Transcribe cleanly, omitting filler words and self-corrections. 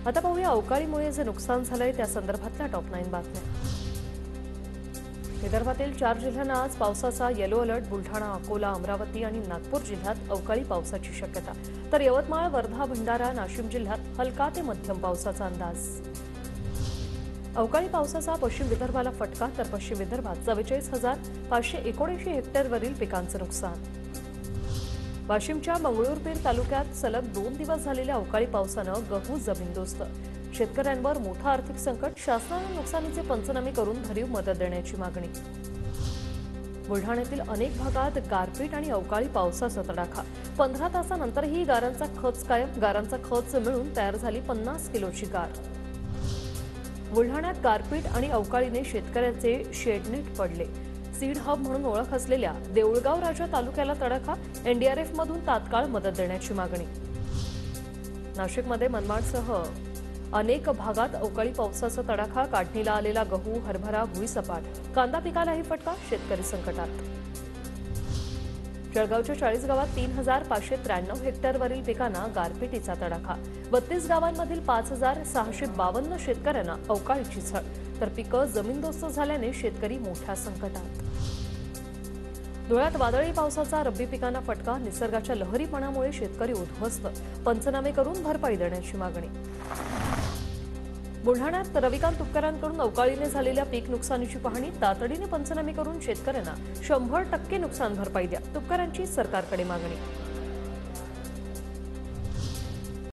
आता पाहूया अवकाळीमुळे जे नुकसान झालंय त्या संदर्भातल्या टॉप 9 बातम्या। विदर्भातील 4 जिल्ह्यांना आज पावसाचा येलो अलर्ट। बुलढाणा, अकोला, अमरावती आणि नागपूर जिल्ह्यात अवकाळी पावसाची शक्यता, तर यवतमाळ, वर्धा, भंडारा, नाशिक जिल्ह्यात हलका ते मध्यम पावसाचा अंदाज। अवकाळी पावसाचा पश्चिम विदर्भाला फटका, तर पश्चिम विदर्भात 44,579 हेक्टरवरील पिकांचं नुकसान। वाशिमच्या मंगळूरपीर तालुक्यात सलग 2 दिवस झालेल्या अवकाळी पावसानं गहू जमीनदोस्त। शेतकऱ्यांवर मोठं आर्थिक संकट, शासनानं नुकसानीचे पंचनामे करून भरीव मदत देण्याची मागणी। बुलढाण्यातील अनेक भागात गारपीट आणि अवकाळी पावसाचा तडाखा। 15 तासानंतरही गारांचा खच कायम। गारांचा खच मिळून तयार झाली 50 किलोची गार। बुलढाण्यात गारपीट आणि अवकाळीने शेतकऱ्यांचे शेडनेट पडले। सीड हब म्हणून ओळख असलेल्या देऊळगाव राजा तालुक्याला तडाखा। एनडीआरएफ मधून तात्काळ मदत देण्याची मागणी। नाशिकमध्ये मनमाडसह अनेक भागात अवकाळी पावसाचा तडाखा। काढणीला आलेला गहू, हरभरा भुईसपाट। कांदा पिकालाही फटका, शेतकरी संकटात। जळगावच्या 40 गावात 3,593 हेक्टरवरील पिकांना गारपिटीचा तडाखा। 32 गावांमधील 5,652 शेतकऱ्यांना अवकाळीची झळ, तर पिकं जमीनदोस्त झाल्याने शेतकरी मोठ्या संकटात। धुळ्यात वादळी पावसाचा रब्बी पिकांना फटका। निसर्गाच्या लहरीपणामुळे शेतकरी उद्ध्वस्त। पंचनामे करून भरपाई देण्याची मागणी। बुलढाण्यात रविकांत तुपकरांकडून अवकाळीने झालेल्या पीक नुकसानीची पाहणी। तातडीने पंचनामे करून शेतकऱ्यांना 100% नुकसान भरपाई द्या, तुपकरांची सरकारकडे मागणी।